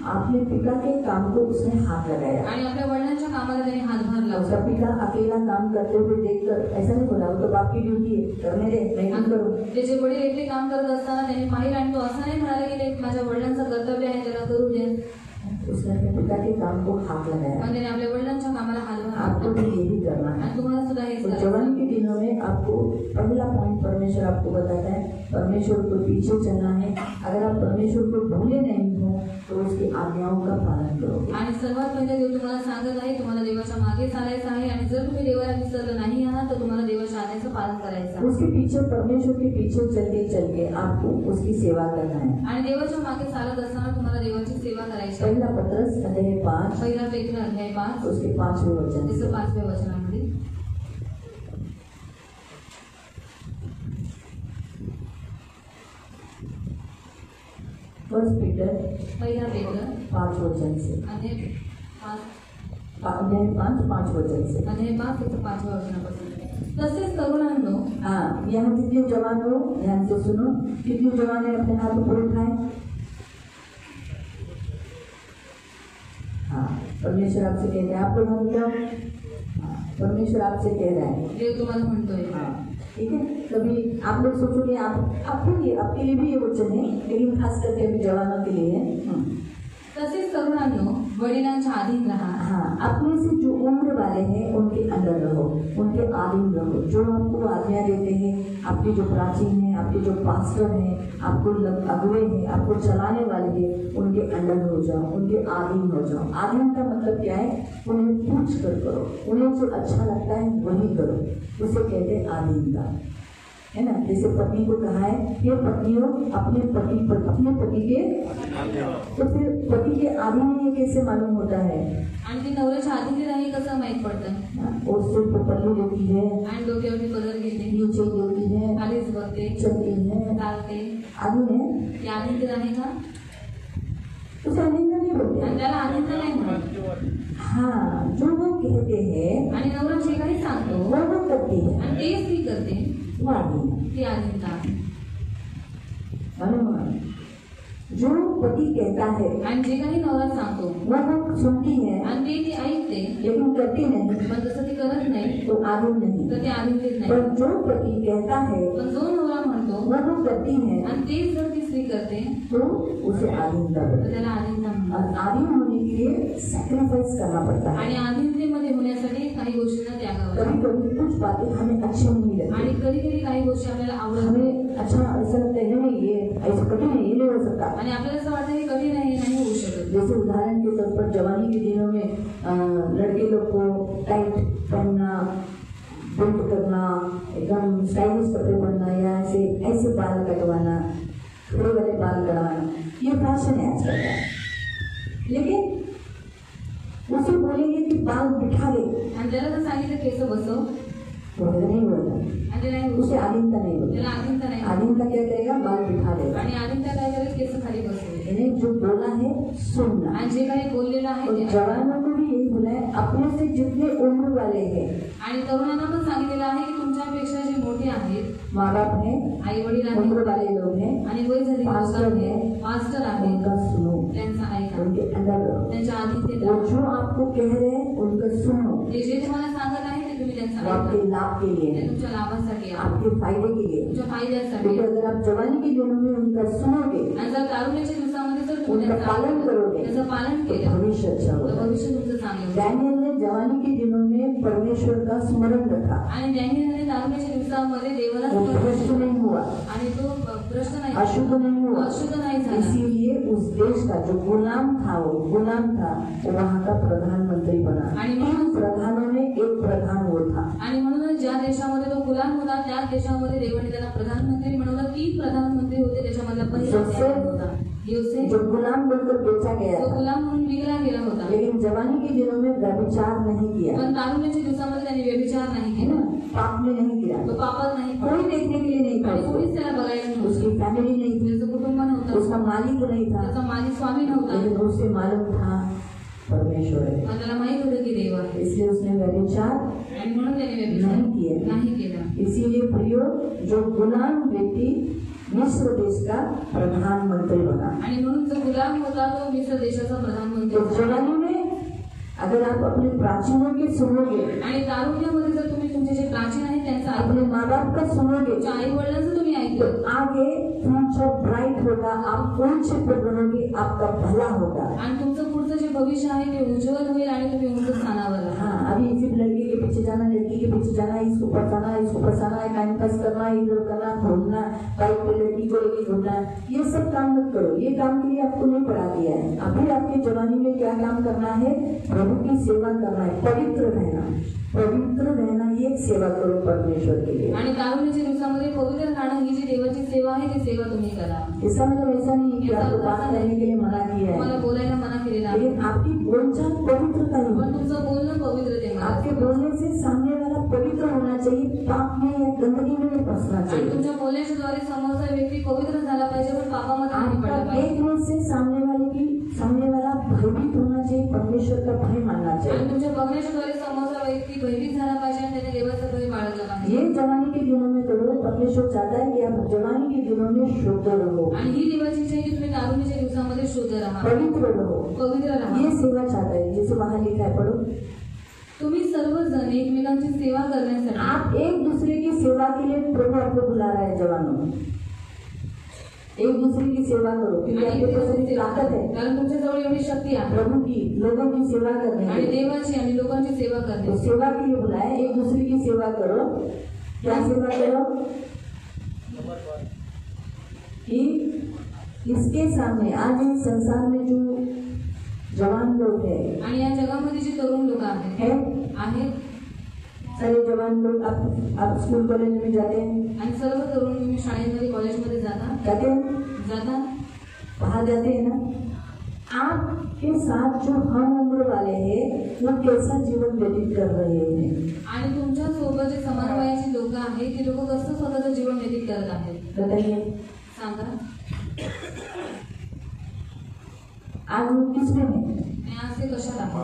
अपने पिता के काम को उसने हाथ लगाया। आणि आपल्या वडिलांच्या कामाला त्याने हातभार उसका लावला। पिता अकेला काम करते हुए देखकर ऐसा नहीं बोला वो तो बाप की ड्यूटी है, करने दे, मैं नहीं करूँ। त्याचे वडील एकटे काम करत असताना त्याने पाहिलं आणि तो असं नाही म्हणाला की ते माझ्या वडिलांचं कर्तव्य आहे त्याला करू दे, उसने अपने पिता के काम को हाथ लगाया। पण त्याने आपल्या वडिलांच्या कामाला हातभार आपको लावला। भी यही करना है। आणि तुम्हाला सुद्धा हेच तो करायचं जवानी आहे। के दिनों में आपको पहला पॉइंट परमेश्वर आपको बताता है, परमेश्वर को पीछे चलना है। अगर आप परमेश्वर को भूले नहीं हो तो उसकी आज्ञाओं का पालन करोगे। आणि सर्वात पहिले देव तुम्हाला सांगत आहे तुम्हाला देवाच्या मागे चालायचं आहे आणि जर तुम्ही देवाला विसरलं नाही आहात तर तुम्हाला देवाच्या आज्ञेचं पालन करायचं आहे। उसके पीछे परमेश्वर के पीछे चल के आपको उसकी सेवा करना है। आणि देवाच्या मागे चालत असताना तुम्हाला देवाची सेवा करायची आहे। पहला पत्रस अध्याय 5 पहिला पेत्र अध्याय 5 उसके 5वें वचन से। त्याचं 5व्या वचनामध्ये फर्स्ट पीटर पहिला पेत्र 5 वचन से, अध्याय 5 वचन से। 5 त्याचं 5व्या वचनापासून। तसेच तरुणांनो हाँ, यहाँ जितने जवान हो ध्यान से सुनो, कितने जवान है अपने हाथ ऊपर उठाएं। हाँ, परमेश्वर आपसे कह रहे हैं, आप लोग हम लोग, हाँ, परमेश्वर आपसे कह रहा है। देव तुम्हाला म्हणतोय। हाँ, ठीक है। कभी आप लोग सोचोगे आपके लिए भी ये वचन है, लेकिन खास करके अभी जवानों के लिए है। तसेच तरुणांनो वडिलांच्या अधीन राहा। हाँ, अपने से जो उम्र वाले हैं उनके अंडर रहो, उनके अधीन रहो। जो आपको आज्ञा देते हैं, आपके जो प्राचीन हैं, आपके जो पास्टर हैं, आपको अगुवे हैं, आपको चलाने वाले हैं, उनके अंडर हो जाओ, उनके अधीन हो जाओ। अधीन का मतलब क्या है? उन्हें पूछ कर करो, उन्हें जो अच्छा लगता है वही करो, उसे कहते हैं अधीनता, है ना। जैसे पत्नी को कहा है ये पत्नियों अपने पति के, तो फिर पति के अधीन ये कैसे मालूम होता है? आणि ती नवऱ्याच्या अधीन राही कसं माहित पडतं? और सिर पर पल्लू देती है, आणि डोक्यावरती पदर ये चेंज होती है, खालीच बघते, चलती है, चालते, आधीन है, ती आदित्य आहे का? उसे आधीन नहीं बोलते। आणि त्याला आदित्य नाही म्हणत। हाँ, जो वो कहते हैं आणि नवरा जे काही सांगतो वो करती है, आणि तेच ती करते, वो आधीन है। ती आदित्य आहे। मालूम, जो पति कहता है आणि जे काही नवरा सांगतो वो सुनती है आणि ते ती ऐकते, लेकिन करती नहीं, पण तसं ती करत नाही तो आधीन नहीं। तर ते आदित्यच नाही। पर जो पति कहता है पण जो नवरा म्हणतो वो करती है आणि तेच जर ती स्त्री करते तो उसे आधीनता तर बोलते हैं। त्याला आदित्य म्हणतात। और आधीन होने के लिए सैक्रिफाइस करना पड़ता है। आणि आदित्यमध्ये होण्यासाठी काही गोष्टींना त्यागावं लागतं। कभी कभी कुछ बातें हमें अच्छी नहीं लगती, आणि कधी कधी काही गोष्टी आपल्याला आवडत नाही हमें अच्छा ऐसा लगता है नहीं ये ऐसा कठिन है, ये नहीं हो सकता। आणि आपल्याला असं वाटतं हे कठीण आहे, हे नाही होऊ शकत। जैसे उदाहरण के तौर पर जवानी के दिनों में लड़के लोग को टाइट पहनना, बेल्ट करना, एकदम स्टाइलिश कपड़े पहनना या ऐसे ऐसे बाल कटवाना, थोड़े वाले बाल कटवाना, ये फैशन है आजकल का। लेकिन उसे बोलेंगे कि बाल बिठा ले, आणि त्याला जर सांगितलं केस बसव, तो नहीं बोलता, आणि ते नाही होऊ उसे शकत। आधीनता नहीं बोलता। त्याला आदित्य नाही म्हणत। आधीनता क्या करेगा? बाल बिठा लेगा। आणि आदित्य काय करेल? केस खाली बसवेल। यानी जो बोला है सुनना। आणि जे काही बोललेलं आहे और ते जवानों को भी यही बोला है, अपने से जितने उम्र वाले हैं, आणि तरुणांना पण सांगितलेलं आहे की तुमच्यापेक्षा जे मोठे आहेत, माँ बाप है, आई वडील उम्र आहेत वाले लोग हैं, आणि वय झालेले लोक पास्टर आहेत, है, मास्टर आहेत, उनका सुनो, त्यांचा ऐका, उनके अंडर रहो। त्यांच्या आदित्य और जो आपको कह रहे हैं उनका सुनो, ते जे तुम्हाला सांगत आहे ते तुम्ही त्यांचा वो आपके ऐका। लाभ के लिए ते है, तुमच्या लाभासाठी आहे, आपके फायदे के लिए है। तुमच्या फायद्यासाठी क्योंकि आहे। अगर आप जवानी के दिनों में उनका सुनोगे, आणि जर तारुण्याच्या दिवसामध्ये जर तुम्ही उनका त्यांचं पालन करोगे, त्याचं पालन तो केलं भविष्य अच्छा तर होगा। भविष्य तुमचं चांगलं होईल। डैनियल ने जवानी के दिनों में परमेश्वर का स्मरण रखा, आणि डॅनियलने तारुण्याच्या दिवसामध्ये देवाला वो स्मरण भ्रष्ट केलं नहीं हुआ, आणि तो भ्रष्ट नाही, अशुद्ध नहीं हुआ। अशुद्ध नाही झाला। इसीलिए उस देश का जो गुलाम था वो वहाँ का प्रधानमंत्री बना। आणि 3 प्रधानों में एक प्रधान वो था। आणि म्हणूनच ज्या देशामध्ये तो गुलाम होता त्याच देशामध्ये देवाने त्याला प्रधानमंत्री बनवलं। 3 प्रधानमंत्री होते, त्याच्यामधला पहिला जोसेफ होता योसेफ, जो गुलाम बनकर बेचा गया तो था, गुलाम म्हणून विकला गेला होता। लेकिन जवानी के दिनों में व्यभिचार नहीं किया, पण तारुण्याच्या दिवसामध्ये त्याने व्यभिचार नाही है ना, केला, पाप में नहीं किया, तो पापात नाही कोई पडला देखने के लिए नहीं था आणि उसको। कोणीच त्याला बघायला नव्हतं। उसकी फैमिली नहीं थी, त्याचं कुटुंब नव्हतं, उसका मालिक नहीं था, त्याचा मालिक स्वामी नव्हता, लेकिन उसे मालूम था परमेश्वर है, पण त्याला माहित होतं की देव आहे इसलिए उसने व्यभिचार आणि म्हणून त्याने व्यभिचार नहीं किया। नाही केला। इसीलिए प्रियो, जो गुलाम व्यक्ति मिस्र देश का प्रधानमंत्री बना। आणि म्हणून जो गुलाम होता तो मिस्र देशाचा प्रधानमंत्री तो होता। जवानी में अगर आप अपने प्राचीनों के सुनोगे, आणि तारुण्यामध्ये जर तुम्ही तुमचे जे प्राचीन आहेत त्यांचं अपने ऐकलं, माँ बाप का सुनोगे, तुमच्या आई वडिलांचं तुम्ही तो ऐकलं, आगे फ्यूचर ब्राइट होगा, आप ऊंचे पर बनोगे, आपका भला होगा। आणि तुमचं पुढचं जे भविष्य आहे ते उज्ज्वल होईल आणि तुम्ही उंच स्थानावर राहाल। हाँ, अभी सिर्फ लड़के के पीछे जाना, लड़की के पीछे जाना, इसको फंसाना, इसको फंसाना है, टाइम पास करना, इधर करना, घूमना, बाइक पे लड़की को लेके घूमना, ये सब काम मत करो। ये काम के लिए आपको नहीं पढ़ा दिया है। अभी आपकी जवानी में क्या काम करना है? प्रभु की सेवा करना है, पवित्र रहना। पवित्र रहना ही एक सेवा करो परमेश्वर के लिए। आणि तारुण्याच्या दिवसामध्ये पवित्र राहणं ही जी देवाची सेवा आहे ती सेवा तुम्ही करा। इसका मतलब ऐसा नहीं कि आपको बात करने के लिए मना किया तुम्हाला है, बोलायला मना केलेला आहे, लेकिन आपकी बोलचाल पवित्रता ही पण है। तुमचं बोलणं पवित्रतेमध्ये आपके असेल। बोलने से सामने वाला पवित्र होना चाहिए, पाप में या गंदगी में नहीं फंसना आणि चाहिए। तुमच्या बोलण्याच्या द्वारे समोरचा व्यक्ती पवित्र झाला पाहिजे, पण पापामध्ये नाही आपका पडला पाहिजे। देखने से सामने वाला भयभीत होना चाहिए, परमेश्वर का भय मानना आणि चाहिए। तुमच्या बघण्याच्या द्वारे समोरचा व्यक्ती भयभीत झाला पाहिजे आणि त्याने देवाचा भय बाळगला पाहिजे। ये जवानी के दिनों में करो, परमेश्वर चाहता है कि आप जवानी के दिनों में शुद्ध रहो, आणि ही देवाची इच्छा आहे की तुम्ही तारुण्याच्या दिवसामध्ये शुद्ध राहा, पवित्र रहो। पवित्र राहा। ये सेवा चाहता है, जैसे वहां लिखा है, पढ़ो। तुम्ही सर्वजण एकमेकांची सेवा करण्यासाठी आप एक दूसरे की सेवा के लिए प्रभु आपको बुला रहा है। जवानों, एक दूसरे की सेवा करो, क्योंकि आणि आपके पास देवाची इतनी सेवा ताकत करा, है कारण तुमच्याजवळ एवढी शक्ती आहे प्रभु की, लोगों की सेवा करने आणि की। देवाची आणि लोकांची सेवा तो करणे। सेवा के लिए बुलाए, एक दूसरे की सेवा करो। क्या सेवा करो? कि इसके सामने आज इस संसार में जो जवान लोग हैं, आणि या जगामध्ये जे तरुण लोक आहेत सारे जवान लोग आप स्कूल कॉलेज में जाते हैं, आणि सर्व तरुण तुम्ही शाळेमध्ये कॉलेजमध्ये जाते हैं, जाता वहां जाते हैं ना। आपके साथ जो हम उम्र वाले हैं वो कैसा जीवन व्यतीत कर रहे हैं? आणि तुमच्या सोबत जे समान वयाची लोक आहेत ती लोक कसं स्वतःचं जीवन व्यतीत करत आहेत बताइए सांगा. आज वो किसमें है? आणि आज ते कशात आहेत?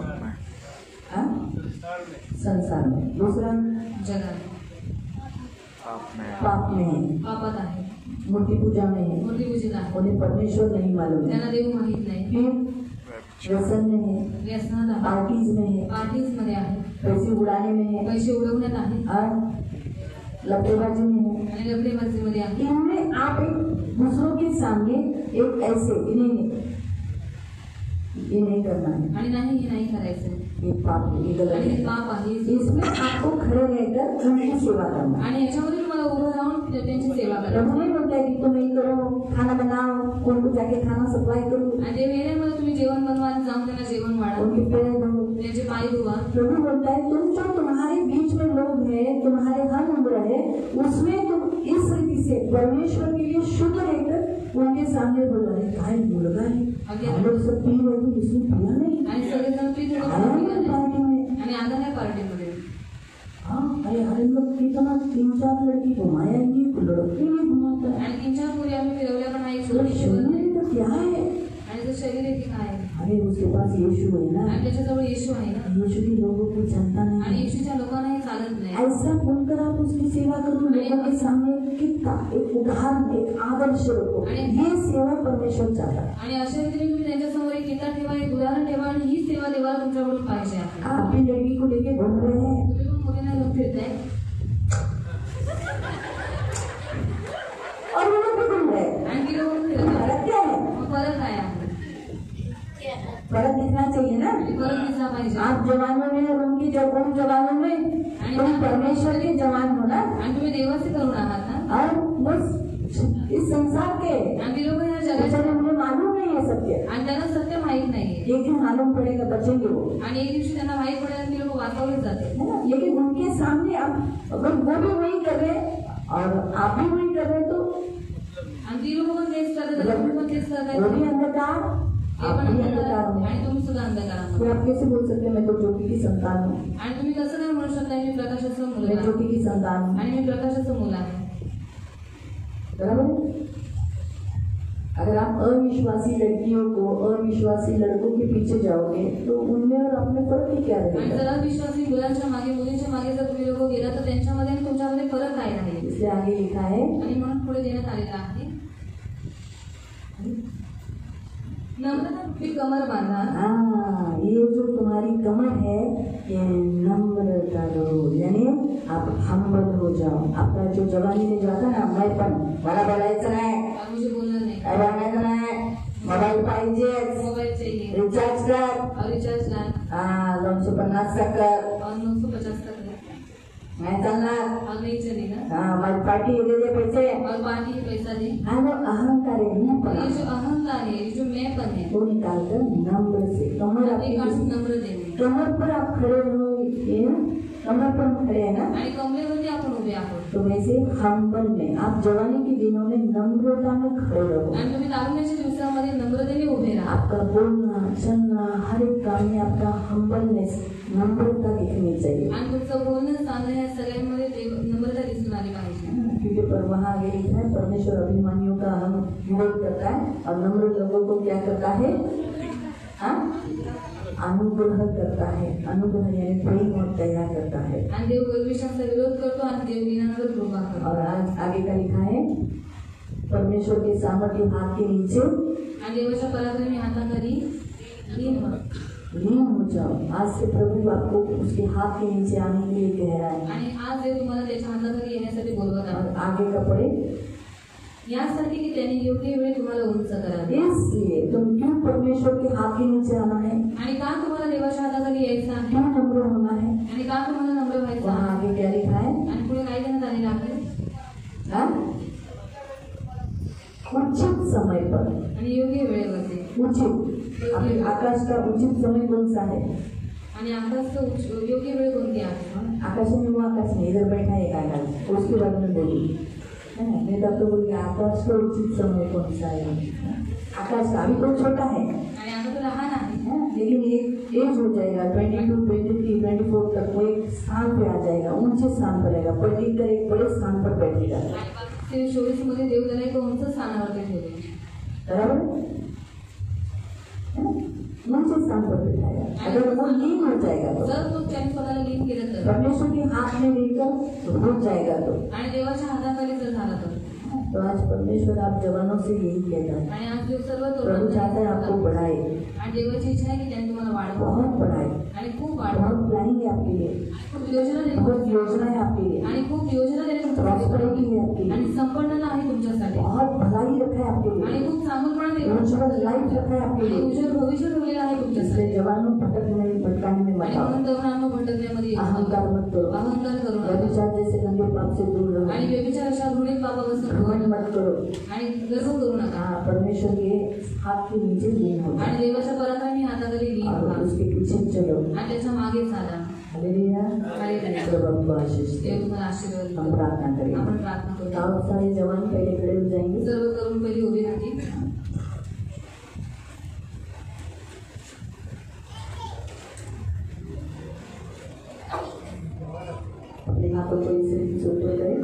हाँ? संसार में. दूसरा जगात पाप में है, पापात आहे, मूर्ति पूजा में है, मूर्ती पूजित आहे, उन्हें परमेश्वर नहीं मालूम है. त्यांना देव माहित नाही, फिर व्यसन में है, व्यसनात आहे, पार्टीज में है, पार्टीज मध्ये आहे, पैसे उड़ाने में है पैसे उडवण्यात आहे और लफड़ेबाजी में है. आणि लफडेबाजीमध्ये आहे. इनमें आप एक दूसरों के सामने एक ऐसे इन्हें ये नहीं करना है, आणि नाही हे नाही करायचं, ये पाप है, ये गलत आणि हे है. पाप आहे. इसमें आपको खड़े रहकर उनकी सेवा करना है. आणि याच्यामध्ये तुम्हाला उभं राहून त्यांची सेवा करायची. प्रभु नहीं बोलता है कि तुम ये करो, खाना बनाओ, उनको जाके खाना सप्लाई करो, आणि ते वेळेमध्ये तुम्ही जेवण बनवा आणि जाऊन त्यांना जेवण वाढा, उनके पैर धो. त्यांचे पाय धुवा. प्रभु बोलता है तुम जो तुम्हारे बीच में लोग हैं, तुम्हारे हर उम्र है, उसमें तुम इस रीति से परमेश्वर के लिए शुद्ध रहकर उनके सामने बोल रहे काय मुलगा है, हम लोग सब पी रहे थे, इसने पिया नहीं. आणि सगळेजण प्लीज पार्टी में आणि आता काय पार्टीमध्ये हाँ, अरे हर लोग कितना 3-4 लड़की घुमाया, ये लड़की नहीं घुमाता है. आणि 3-4 मुली आम्ही फिरवल्या पण नाही तो शरीर तो क्या है? आणि ते शरीर आहे की काय आहे? अरे उसके पास यीशु है ना, आणि त्याच्याजवळ येशू आहे ना, यीशु के लोगों को जानता आणि नहीं. येशूच्या लोकांना हे चालत नाही. ऐसा बोलकर आप उसकी सेवा करो, लोगों के सामने कितना एक उदाहरण, एक आदर्श रखो. ये सेवा परमेश्वर चाहता है. आणि अशा रीतीने तुम्ही त्यांच्यासमोर एक किताब ठेवा, एक उदाहरण ठेवा, आणि ही सेवा देवाला तुमच्याकडून पाहिजे आहे. आप अपनी लड़की को लेके घूम रहे हैं, तुम्ही पण मुलींना घेऊन फिरताय और वो लोग भी घूम रहे हैं. आणि ती लोक फिरत आहे. फर्क क्या है? मग फरक काय आहे? फर्क दिखना चाहिए ना. फरक दिसला पाहिजे. आप जवानों में और उनकी उन जवानों में तुम परमेश्वर के जवान हो ना, आणि तुम्ही देवाचे करून आहात ना, और बस इस संसार के आणि ती लोक या जगाच्या, बेचारे उन्हें मालूम नहीं है सत्य. आणि त्यांना सत्य माहित नाहीये. एक दिन मालूम पड़ेगा, बचेंगे वो, आणि एक दिवशी त्यांना माहित पडेल आणि ती लोक वाचवले जाते. है ना. लेकिन उनके सामने आप अगर वो भी वही कर रहे और आप भी वही कर रहे तो आणि ती लोक पण तेच करतात, तुम्ही पण तेच करताय, वो भी अंधकार, ते आप पण भी अंधकार अंधकार में. आणि तुम्ही सुद्धा अंधकारामध्ये. तो आप कैसे बोल सकते हैं मैं तो ज्योति की संतान हूँ, आणि तुम्ही कसं काय म्हणू शकता मी प्रकाशाचं मैं मुलगा आहे ज्योति की संतान हूँ. आणि मी प्रकाशाचं मुलं आहे. बराबर है? अगर आप अविश्वासी लड़कियों को अविश्वासी लड़कों के पीछे जाओगे तो उनमें और अपने फर्क ही क्या आणि रहेगा. जर विश्वासी मुलांच्या मागे मुलींच्या मागे जर तुम्ही लोक गेला तर त्यांच्यामध्ये आणि तुमच्यामध्ये फरक काय राहील. इसलिए आगे लिखा है आणि म्हणून पुढे देण्यात आलेला आहे नम्रता रूपी कमर बांधा. हाँ, ये जो तुम्हारी कमर है ये नम्र करो, यानी आप हम्बल हो जाओ. आपका जो जवानी में जाता ना मैंपण मला बोलायचं नाही, और मुझे बोलना नहीं, काय बोलायचं नाही, मोबाईल पाहिजेच, मोबाइल चाहिए रिचार्ज कर, और रिचार्ज लान 250 का कर, और 950 का कर नाही चालणार. और नहीं चलेगा हाँ, माझी पार्टी दे दे पैसे. और पार्टी के पैसा दे. हाँ, वो अहंकार है, नहीं और पड़ा. ये जो अहंकार है, ये जो मैंपन है, वो निकालकर नम्र से कमर ते आपकी काढून नम्र देणे. कमर पर आप खड़े हो, ये ना कमर पर हम खड़े हैं ना, आणि कमरेवरती आपण उभे आहोत. तो वैसे हम्बल में आप जवानी के दिनों में नम्रता में खड़े रहो. आणि तुम्ही तारुण्याच्या दिवसामध्ये नम्रतेने उभे राहा. आपका बोलना चलना हर एक काम में आपका हम्बलनेस, नम्रता दिखनी चाहिए. आणि तुमचं बोलणं चालणं या सगळ्यांमध्ये नम्रता दिसून आली पाहिजे. क्योंकि पर वहाँ आगे लिखा है परमेश्वर अभिमानियों का हम विरोध करता है और नम्र लोगों को क्या करता है, अनुग्रह करता है. अनुग्रह यानी प्रेम और दया करता है. आणि देव गर्विष्ठांचा विरोध करतो आणि देव दीनांवर कृपा करतो. और आज आगे का लिखा है परमेश्वर के सामर्थ्य हाथ के नीचे आणि देवाच्या पराक्रमी हाताखाली लीन व्हा. लीन हो जाओ. आज से प्रभु आपको उसके हाथ के नीचे आने के लिए कह रहा है. आणि आज देव तुम्हाला त्याच्या हाताखाली येण्यासाठी बोलवत आहे. और आगे का पढ़े, यासाठी की त्यांनी योग्य वेळी तुम्हाला उंच करावे. इसलिए तुम क्यों परमेश्वर के हाथ के नीचे आना है, आणि का तुम्हाला देवाच्या हाताखाली यायचं आहे, क्यों नम्र होना है. आणि का तुम्हाला नम्र व्हायचं वहाँ आहे. आगे क्या लिखा है, आणि पुढे काय देण्यात आलेलं आहे, उचित समय पर, आणि योग्य वेळेवरती. उचित अभी आकाश का उचित समय कौन सा है. आणि आकाशचं योग्य वेळ कोणती आहे. आकाश में वो आकाश में इधर बैठा है एक आकाश, उसके बारे में बोलिए. है ना, मैं तो बोलिए आकाश का उचित समय कौन सा है. आकाश का अभी तो छोटा है, आणि आता तो लहान आहे. लेकिन एक एज हो जाएगा 22, 23, 24 तक वो एक स्थान पे आ जाएगा, ऊंचे स्थान पर रहेगा, पढ़ लिख कर एक बड़े बड़े स्थान पर बैठेगा। आणि 24 मध्ये देव त्याला एका उंच स्थानावरती ठेवले, बराबर ऊंचे स्थान पर बैठाएगा। अगर वो लीन हो जाएगा तो जर तो त्याने स्वतःला लीन केलं तर, परमेश्वर के हाथ में लेकर रुक जाएगा तो, आणि देवाच्या हाताखाली जर झाला तो आज परमेश्वर आप जवानों से यही कहता है, आणि आज देव सर्व प्रभु चाहता है आपको बढ़ाए, आणि देवाची इच्छा आहे की त्यांनी तुम्हाला वाढवावं बहुत बढ़ाए, आणि खूप बहुत वाढवावं, प्लानिंग है आपके लिए, खूप योजना देणे, बहुत योजना है आपके लिए, आणि खूप योजना देणे प्रॉस्पेरिटी है आपके आणि लिए, संपन्नता आहे तुमच्यासाठी, बहुत भलाई रखा है आपके लिए, आणि खूप चांगलपणा उज्जवल लाइफ रखा है आपके आणि लिए। उज्ज्वल भविष्य ठेवलेलं आहे तुमच्यासाठी। इसलिए जवानों भटकाने में मत आणि आओ, म्हणून तरुणांनो भटकण्यामध्ये येऊ नका. अहंकार मत करो, अहंकार करू नका, व्यभिचार जैसे गंदे पाप से दूर रहो, आणि व्यभिचार अशा घृणित पापापासून दूर घमंड मत करो, आणि गर्व करू नका, हाँ परमेश्वर के हाथ के नीचे लीन हो आणि जाओ देवाच्या पराक्रमी हाताखाली लीन और व्हा उसके पीछे चलो। आणि त्याच्या मागे चाला। Hallelujah, hallelujah. प्रभु आपको आशीष दे। देव तुम्हाला आशीर्वाद देईल। हम प्रार्थना करेंगे। आपण प्रार्थना करूया। आप सारे जवान पहले खड़े हो जाएंगे। सर्व तरुण पहिली उभी राहतील। अपने हाथों को इसे ऊपर करें।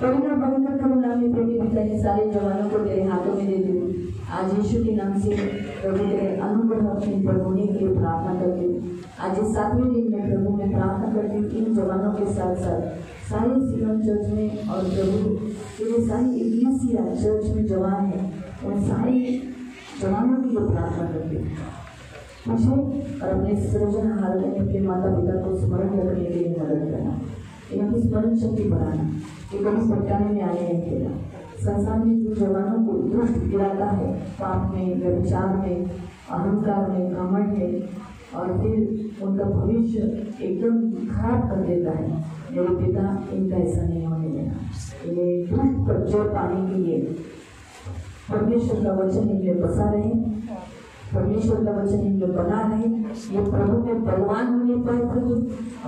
पवित्र पवित्र प्रभु नाम में प्रेमी पिता इन सारे जवानों को तेरे हाथों में दे दूं। आज यीशु के नाम से प्रभु तेरे अनुग्रह अपने पर होने के लिए प्रार्थना करती हूँ। आज इस 7वें दिन में प्रभु मैं प्रार्थना करती हूँ इन जवानों के साथ साथ सारे सीरम चर्च में और प्रभु तेरे सारी इक्लेसिया चर्च में जवान है उन सारे जवानों की प्रार्थना करती हूँ। मुझे और अपने सृजनहार में अपने माता पिता को स्मरण रखने के लिए मदद करना, इनकी स्मरण शक्ति बढ़ाना, ये कभी भटकाने में आने नहीं देना। संसार में जो जवानों को दुष्ट गिराता है पाप में, व्यभिचार में, अहंकार में, घमंड में और फिर उनका भविष्य एकदम खराब कर देता है, मेरे पिता इनका ऐसा नहीं होने देना। इन्हें दुष्ट पर जय पाने के लिए परमेश्वर का वचन इनमें बसा रहे, परमेश्वर का वचन इनमें बना रहे, ये प्रभु में बलवान होने पाए प्रभु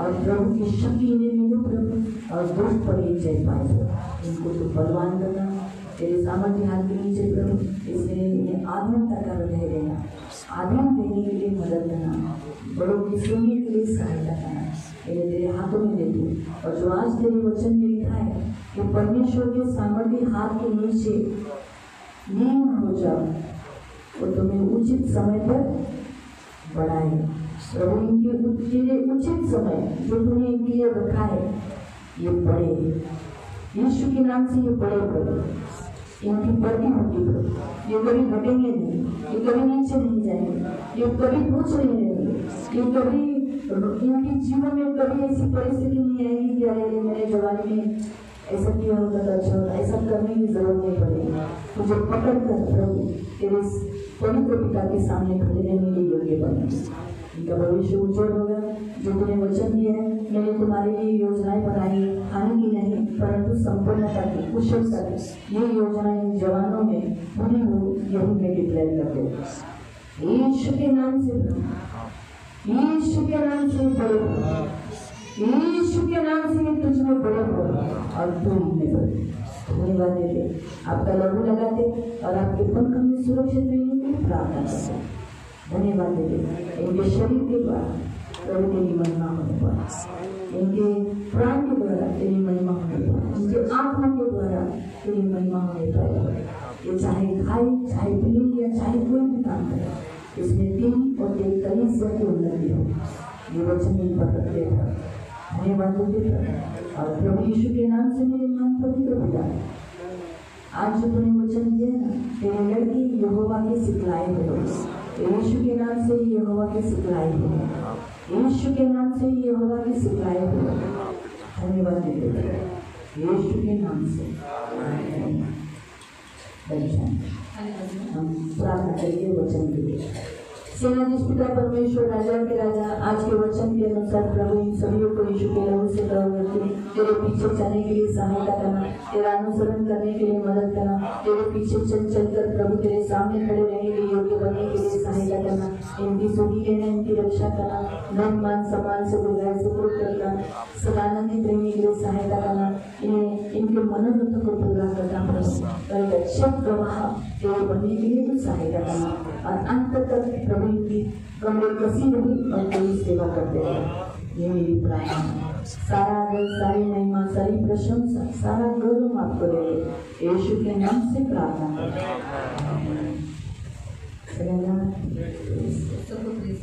और प्रभु की शक्ति इन्हें मिले प्रभु और दुष्ट पर ये जय पाए प्रभु। इनको तो बलवान करना तेरे सामर्थ्य हाथ के नीचे प्रभु, इसलिए इन्हें आधीनता का हृदय देना, आधीन देने के लिए मदद करना, बड़ों की सुनने के लिए सहायता करना, इन्हें तेरे हाथों में देती हूँ। और जो आज तेरे वचन में लिखा है कि परमेश्वर के सामर्थ्य हाथ के नीचे लीन हो जाओ, वो तुम्हें उचित समय पर बढ़ाए प्रभु। इनके उचित समय जो तूने इनके लिए रखा है ये बड़े, यीशु के नाम से ये बड़े प्रभु, इनकी बढ़ती होगी प्रभु। ये कभी घटेंगे नहीं, ये कभी नीचे नहीं जाएंगे, ये कभी पूछ नहीं रहेंगे, ये कभी इनके जीवन में कभी ऐसी परिस्थिति नहीं आएगी कि अरे मेरे जवानी में ऐसा किया होता तो अच्छा होता, ऐसा करने की जरूरत नहीं पड़ेगी। तुझे पकड़ कर प्रभु तेरे पवित्र पिता के सामने खड़े रहने के योग्य बनेंगे, इनका भविष्य उज्जवल होगा। जो तूने वचन दिया है मैंने तुम्हारे लिए योजनाएं बनाई, हानि की नहीं परंतु संपन्नता की, कुशलता की, ये योजना इन जवानों में पूरी हो यही मैं डिक्लेयर कर दूँ यीशु के नाम से, यीशु के नाम से बड़े, यीशु के नाम से तुझ में बड़े हो और तू इनमें बड़े। धन्यवाद देते, आपका लहू लगाते और आपके पंख में सुरक्षित रहने के लिए प्रार्थना करते। धन्यवाद देते इनके शरीर के द्वारा प्रभु तेरी महिमा होने पर, इनके प्राण के द्वारा तेरी महिमा होने पर, इनके आत्मा के द्वारा तेरी महिमा होने पर। ये चाहे खाए चाहे पिए या चाहे कोई भी काम करे इसमें तेरी और तेरी कलीसिया की उन्नति हो, ये वचन इन पर रखते हैं। धन्यवाद देते और प्रभु यीशु के नाम से मेरे मन पवित्र हो जाए। आज जो तूने वचन दिया ना तेरे लड़की यहोवा के सिखलाए हो, यीशु के नाम से यहोवा के सिखलाए हो, यीशु के नाम से यहोवा के सिखलाए हो। धन्यवाद देते यीशु के नाम से। हम प्रार्थना करेंगे वचन के लिए। सेनाधीश पिता परमेश्वर राजा के राजा, आज के वचन के अनुसार प्रभु इन सभी को यीशु के लहू से करके तेरे पीछे चलने के लिए सहायता करना, तेरा अनुसरण करने के लिए मदद करना, तेरे पीछे चल चलकर प्रभु तेरे सामने खड़े रहने के योग्य बनने के लिए सहायता करना, इनकी सुधी लेना, इनकी रक्षा करना, धन मान सम्मान से बुलाए सुपुर्द करना, सदानंदित रहने के लिए सहायता करना, इन्हें इनके मनोरथ को पूरा करना प्रभु, अच्छे गवाह तेरे बनने के लिए भी सहायता करना और अंत तक प्रभु की कमरे कसी रही और तेरी सेवा करते रहे। ये मेरी प्रार्थना है। सारा आदर, सारी महिमा, सारी प्रशंसा, सारा गौरव आपको दे, यीशु के नाम से प्रार्थना करते हैं। सबको प्लीज